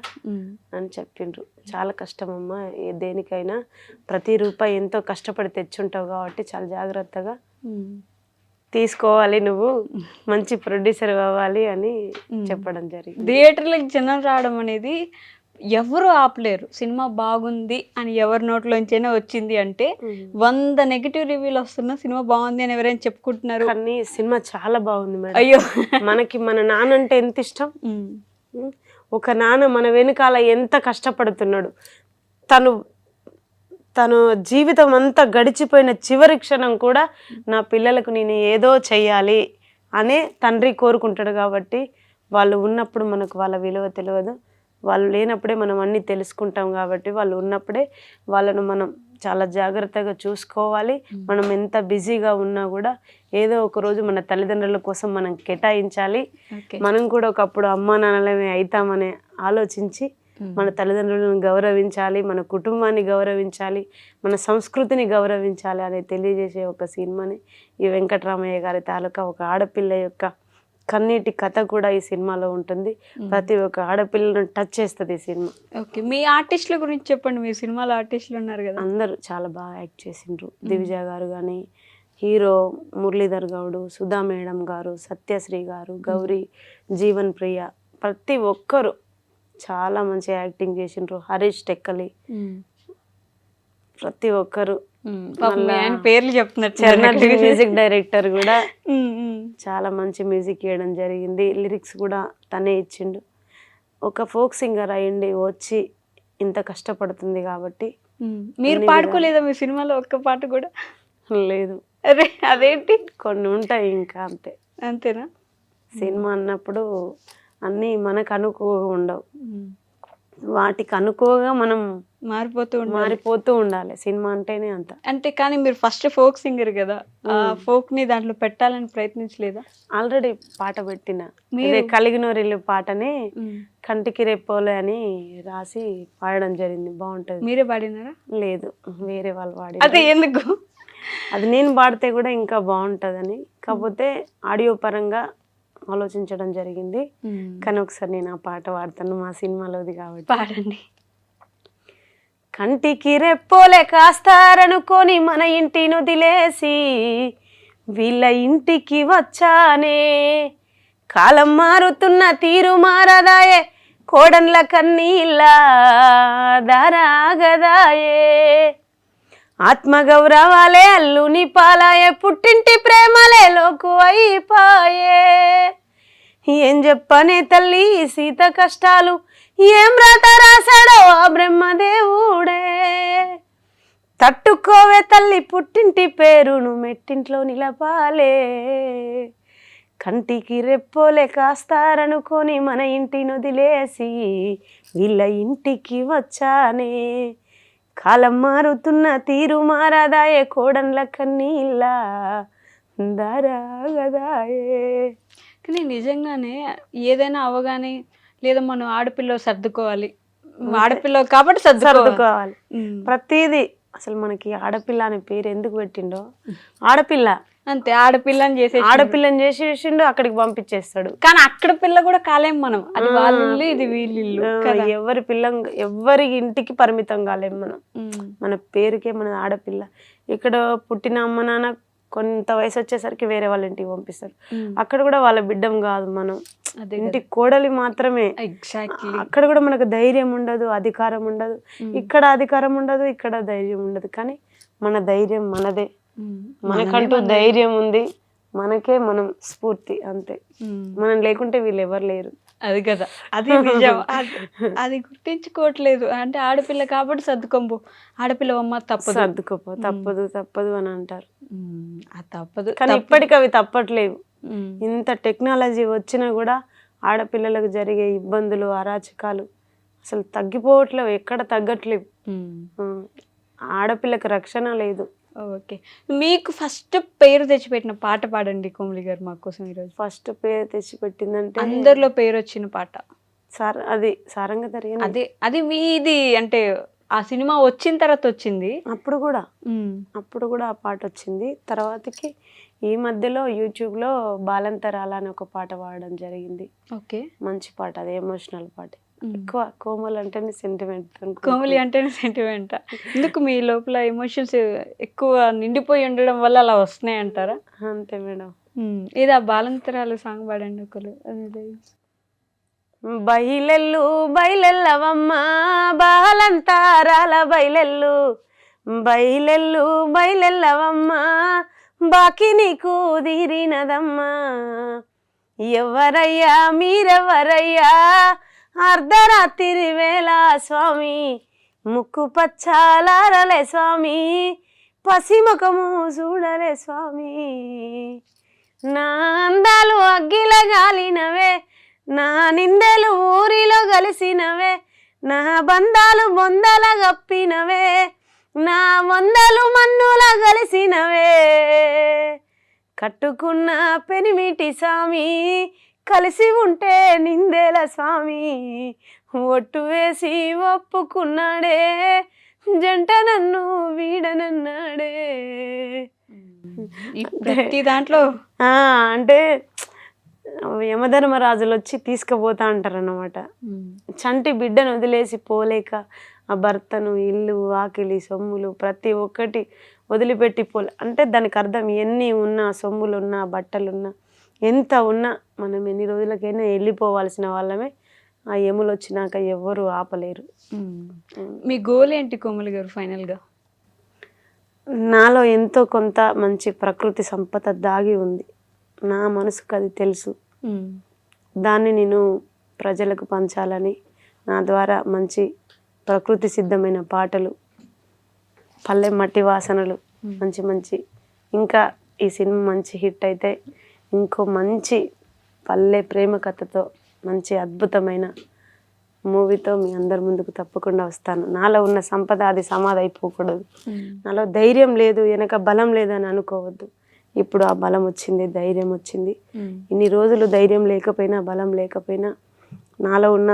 అని చెప్పిండ్రు. చాలా కష్టమమ్మా, దేనికైనా ప్రతి రూపాయి ఎంతో కష్టపడి తెచ్చుంటావు కాబట్టి చాలా జాగ్రత్తగా తీసుకోవాలి, నువ్వు మంచి ప్రొడ్యూసర్ అవ్వాలి అని చెప్పడం జరిగింది. థియేటర్లకు జనం రావడం అనేది ఎవరు ఆపలేరు. సినిమా బాగుంది అని ఎవరి నోట్లోంచైనా వచ్చింది అంటే 100 నెగిటివ్ రివ్యూలు వస్తున్నా సినిమా బాగుంది అని ఎవరైనా చెప్పుకుంటున్నారు. కానీ సినిమా చాలా బాగుంది మేడం. అయ్యో, మనకి మన నాన్న అంటే ఎంత ఇష్టం. ఒక నాన్న మన వెనకాల ఎంత కష్టపడుతున్నాడు. తను జీవితం అంతా గడిచిపోయిన చివరి క్షణం కూడా నా పిల్లలకు నేను ఏదో చెయ్యాలి అనే తండ్రి కోరుకుంటాడు. కాబట్టి వాళ్ళు ఉన్నప్పుడు మనకు వాళ్ళ విలువ తెలియదు, వాళ్ళు లేనప్పుడే మనం అన్నీ తెలుసుకుంటాం. కాబట్టి వాళ్ళు ఉన్నప్పుడే వాళ్ళను మనం చాలా జాగ్రత్తగా చూసుకోవాలి. మనం ఎంత బిజీగా ఉన్నా కూడా ఏదో ఒక రోజు మన తల్లిదండ్రుల కోసం మనం కేటాయించాలి. మనం కూడా ఒకప్పుడు అమ్మా నాన్నలమే అవుతామని ఆలోచించి మన తల్లిదండ్రులను గౌరవించాలి, మన కుటుంబాన్ని గౌరవించాలి, మన సంస్కృతిని గౌరవించాలి అని తెలియజేసే ఒక సినిమాని ఈ వెంకటరామయ్య గారి తాలూకా ఒక ఆడపిల్ల యొక్క కన్నీటి కథ కూడా ఈ సినిమాలో ఉంటుంది. ప్రతి ఒక్క ఆడపిల్లను టచ్ చేస్తుంది ఈ సినిమా. ఓకే, మీ ఆర్టిస్టుల గురించి చెప్పండి. మీ సినిమాలో ఆర్టిస్టులు ఉన్నారు కదా. అందరూ చాలా బాగా యాక్ట్ చేసిండ్రు. దివిజ గారు కానీ, హీరో మురళీధర్ గౌడు, సుధా మేడం గారు, సత్యశ్రీ గారు, గౌరీ, జీవన్ ప్రియ, ప్రతి ఒక్కరు చాలా మంచిగా యాక్టింగ్ చేసిండ్రు. హరీష్ టెక్కలి, ప్రతి ఒక్కరు. ఆయన పేర్లు చెప్తున్నారు. చరణ్ మ్యూజిక్ డైరెక్టర్ కూడా చాలా మంచి మ్యూజిక్ వేయడం జరిగింది. లిరిక్స్ కూడా తనే ఇచ్చిండు. ఒక ఫోక్ సింగర్ అయ్యండి వచ్చి ఇంత కష్టపడుతుంది కాబట్టి. మీరు పాడుకోలేదా మీ సినిమాలో ఒక్క పాట కూడా? లేదు. అరే అదేంటి? కొన్ని ఉంటాయి ఇంకా, అంతే. అంతేనా? సినిమా అన్నప్పుడు అన్నీ మనకు అనుకోగా ఉండవు, వాటికి అనుకోగా మనం మారిపోతూ ఉండాలి. సినిమా అంటేనే అంత. అంటే కానీ మీరు ఫస్ట్ ఫోక్ సింగర్ కదా, ఆ ఫోక్ ని దాంట్లో పెట్టాలని ప్రయత్నించలేదా? ఆల్రెడీ పాట పెట్టిన, ఇదే కలిగినోరిల్లు పాటని కంటికి రెప్పోలే అని రాసి పాడడం జరిగింది. బాగుంటది. మీరే పాడినారా? లేదు, వేరే వాళ్ళు పాడి. అదే ఎందుకు? అది నేను పాడితే కూడా ఇంకా బాగుంటుందని, కాకపోతే ఆడియో పరంగా ఆలోచించడం జరిగింది. కానీ ఒకసారి నేను ఆ పాట పాడతాను, మా సినిమాలోది కాబట్టి. పాడండి. కంటికి రెప్పోలే కాస్తారనుకొని మన ఇంటిని వదిలేసి వీళ్ళ ఇంటికి వచ్చానే, కాలం మారుతున్న తీరు మారదాయే, కోడన్ల కన్నీళ్ళ దారాగదాయే, ఆత్మగౌరవాలే అల్లుని పాలాయే, పుట్టింటి ప్రేమలే లోకు అయిపాయే, ఏం చెప్పనే తల్లి సీత కష్టాలు, ఏం రాత రాశాడో ఆ బ్రహ్మదేవుడే, తట్టుకోవే తల్లి పుట్టింటి పేరును మెట్టింట్లో నిలపాలే, కంటికి రెప్పోలే కాస్తారనుకొని మన ఇంటిని వదిలేసి వీళ్ళ ఇంటికి వచ్చానే, కాలం మారుతున్న తీరు మారదాయే, కోడన్ల కన్నీళ్ళ దారాగదాయే. కానీ నిజంగానే ఏదైనా అవగానే లేదా మనం ఆడపిల్ల సర్దుకోవాలి, ఆడపిల్ల కాబట్టి సర్దుకోవాలి ప్రతిదీ. అసలు మనకి ఆడపిల్ల అనే పేరు ఎందుకు పెట్టిండో, ఆడపిల్ల అంతే, ఆడపిల్లని చేసేసిండు, అక్కడికి పంపించేస్తాడు. కానీ అక్కడ పిల్ల కూడా కాలేం మనం, అది వాళ్ళ ఇల్లు ఇది వీళ్ళ ఇల్లు. ఎవరి పిల్ల ఎవరి ఇంటికి పరిమితం కాలేం మనం. మన పేరుకే మన ఆడపిల్ల. ఇక్కడ పుట్టిన అమ్మ నాన్న కొంత వయసు వచ్చేసరికి వేరే వాళ్ళ ఇంటికి పంపిస్తారు, అక్కడ కూడా వాళ్ళ బిడ్డం కాదు మనం, ఇంటి కోడలి మాత్రమే. అక్కడ కూడా మనకు ధైర్యం ఉండదు, అధికారం ఉండదు. ఇక్కడ అధికారం ఉండదు, ఇక్కడ ధైర్యం ఉండదు. కానీ మన ధైర్యం మనదే, మనకంటూ ధైర్యం ఉంది, మనకే మనం స్ఫూర్తి, అంతే. మనం లేకుంటే వీళ్ళు ఎవరు లేరు. అది కదా, అది నిజం. అది గుర్తించుకోవట్లేదు. అంటే ఆడపిల్ల కాబట్టి సర్దుకోబో, ఆడపిల్లవమ్మ తప్పదు, సర్దుకోపో, తప్పదు అని అంటారు. తప్పదు. కానీ ఇప్పటికి అవి తప్పట్లేవు. ఇంత టెక్నాలజీ వచ్చినా కూడా ఆడపిల్లలకు జరిగే ఇబ్బందులు, అరాచకాలు అసలు తగ్గిపోవట్లేవు, ఎక్కడ తగ్గట్లేవు. ఆడపిల్లకి రక్షణ లేదు. ఓకే, మీకు ఫస్ట్ పేరు తెచ్చిపెట్టిన పాట పాడండి కోమలి గారు మా కోసం ఈరోజు. ఫస్ట్ పేరు తెచ్చిపెట్టిందంటే అందరిలో పేరు వచ్చిన పాట అది సారంగధరి. అది మీది అంటే ఆ సినిమా వచ్చిన తర్వాత వచ్చింది. అప్పుడు కూడా ఆ పాట వచ్చింది. తర్వాతకి ఈ మధ్యలో యూట్యూబ్లో బాలంతరాల అని ఒక పాట పాడడం జరిగింది. ఓకే, మంచి పాట, అది ఎమోషనల్ పాట. ఎక్కువ కోమలి అంటేనే సెంటిమెంట్. కోమలి అంటేనే సెంటిమెంట్. ఎందుకు మీ లోపల ఎమోషన్స్ ఎక్కువ నిండిపోయి ఉండడం వల్ల అలా వస్తున్నాయి అంటారా? అంతే మేడం. ఏదా బాలంతరాలు సాంగ్ పాడండి ఒకరు. బయలెల్లు బయలెల్లవమ్మ బాలంతారాల బయలెల్లు, బయలెల్లు బయలెల్లవమ్మ బాకి నీకు తీరినదమ్మా, ఎవరయ్యా మీరెవరయ్యా అర్ధరాత్రి వేళ స్వామి, ముక్కు పచ్చాలారలే స్వామి, పసిముఖము చూడలే స్వామి, నా అందాలు అగ్గిల గాలినవే, నా నిందెలు ఊరిలో కలిసినవే, నా బంధాలు బొందల గప్పినవే, నా వందలు మన్నుల కలిసినవే, కట్టుకున్న పెనిమిటి స్వామి, కలిసి ఉంటే నిందెల స్వామి, ఒట్టు వేసి ఒప్పుకున్నాడే, జంట నన్ను వీడనన్నాడే. ప్రతి దాంట్లో అంటే యమధర్మరాజులు వచ్చి తీసుకుపోతా అంటారన్నమాట. చంటి బిడ్డను వదిలేసి పోలేక ఆ భర్తను, ఇల్లు, వాకిలి, సొమ్ములు ప్రతి ఒక్కటి వదిలిపెట్టి అంటే దానికి అర్థం ఎన్ని ఉన్నా, సొమ్ములున్నా, బట్టలున్నా, ఎంత ఉన్నా మనం ఎన్ని రోజులకైనా వెళ్ళిపోవాల్సిన వాళ్ళమే. ఆ యములు వచ్చినాక ఎవ్వరు ఆపలేరు. మీ గోల్ ఏంటి కోమలి గారు ఫైనల్గా? నాలో ఎంతో కొంత మంచి ప్రకృతి సంపద దాగి ఉంది. నా మనసుకు అది తెలుసు. దాన్ని నేను ప్రజలకు పంచాలని, నా ద్వారా మంచి ప్రకృతి సిద్ధమైన పాటలు, పల్లె మట్టి వాసనలు, మంచి మంచి ఇంకా ఈ సినిమా మంచి హిట్ అయితే ఇంకో మంచి పల్లె ప్రేమ కథతో మంచి అద్భుతమైన మూవీతో మీ అందరి ముందుకు తప్పకుండా వస్తాను. నాలో ఉన్న సంపద అది సమాధి అయిపోకూడదు. నాలో ధైర్యం లేదు, వెనక బలం లేదని అనుకోవద్దు. ఇప్పుడు ఆ బలం వచ్చింది, ధైర్యం వచ్చింది. ఇన్ని రోజులు ధైర్యం లేకపోయినా, బలం లేకపోయినా నాలో ఉన్న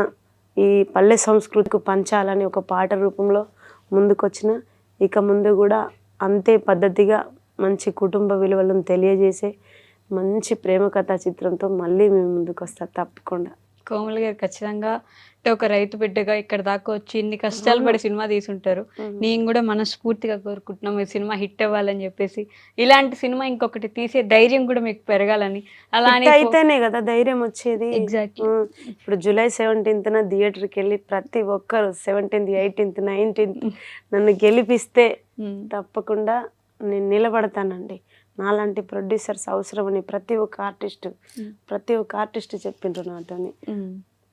ఈ పల్లె సంస్కృతికి పంచాలని ఒక పాట రూపంలో ముందుకొచ్చిన, ఇక ముందు కూడా అంతే పద్ధతిగా మంచి కుటుంబ విలువలను తెలియజేసే మంచి ప్రేమ కథా చిత్రంతో మళ్ళీ మేము ముందుకు వస్తాం తప్పకుండా. కోమలి గారు ఖచ్చితంగా అంటే ఒక రైతు బిడ్డగా ఇక్కడ దాకా వచ్చి ఇన్ని కష్టాలు పడి సినిమా తీసుంటారు. నేను కూడా మనస్ఫూర్తిగా కోరుకుంటున్నాం ఈ సినిమా హిట్ అవ్వాలని చెప్పేసి. ఇలాంటి సినిమా ఇంకొకటి తీసే ధైర్యం కూడా మీకు పెరగాలని. అలానే అయితేనే కదా ధైర్యం వచ్చేది. ఎగ్జాక్ట్లీ. ఇప్పుడు జూలై 17న థియేటర్కి వెళ్ళి ప్రతి ఒక్కరు 17th, 18th, 19th నన్ను గెలిపిస్తే తప్పకుండా నేను నిలబడతానండి. నాలాంటి ప్రొడ్యూసర్స్ అవసరమని ప్రతి ఒక్క ఆర్టిస్ట్ చెప్పిండ్రు నాతోని.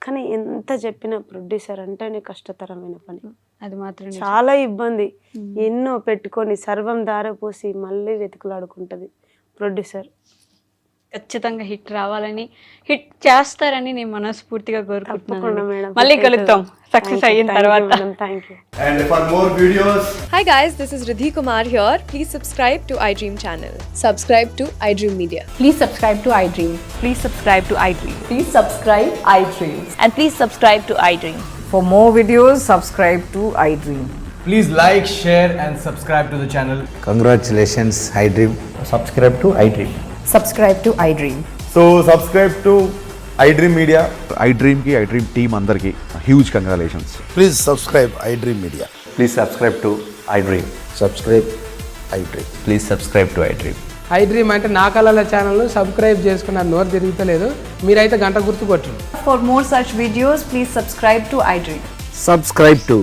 కానీ ఎంత చెప్పినా ప్రొడ్యూసర్ అంటేనే కష్టతరమైన పని. అది మాత్రం చాలా ఇబ్బంది. ఎన్నో పెట్టుకొని సర్వం దారపోసి మళ్ళీ వెతుకులాడుకుంటది ప్రొడ్యూసర్. ఖచ్చితంగా హిట్ రావాలని, హిట్ చేస్తారని నేను మనస్ఫూర్తిగా తప్పకుండా కోరుకుంటున్నాను. మేడం. మళ్ళీ కలుద్దాం సక్సెస్ అయిన తర్వాత. Thank you. And for more videos, Hi guys, this is Riddhi Kumar here. Please subscribe to iDream channel. Subscribe to iDream Media. Please subscribe to iDream. Please subscribe to iDream. Please subscribe iDream. And please subscribe to iDream. For more videos, subscribe to iDream. please like, share and subscribe to the channel. Congratulations, iDream. Subscribe to iDream. Subscribe to iDream. So subscribe to iDream Media. iDream ki iDream team andarki huge congratulations. Please subscribe iDream Media. Please subscribe to iDream. Subscribe iDream. Please subscribe to iDream. iDream అంటే నా కళల channel subscribe చేసుకున్న నోరు తిరుగుతలేదు. మీరైతే గంట గుర్తు కొట్టండి. For more such videos, please subscribe to iDream. Subscribe to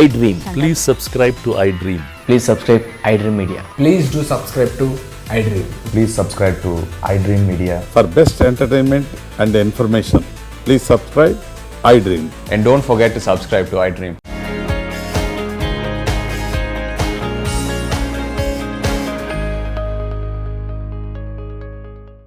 iDream. Please subscribe to iDream. Please subscribe iDream Media. Please do subscribe to iDream. Please subscribe to iDream Media. For best entertainment and information, please subscribe iDream. And don't forget to subscribe to iDream.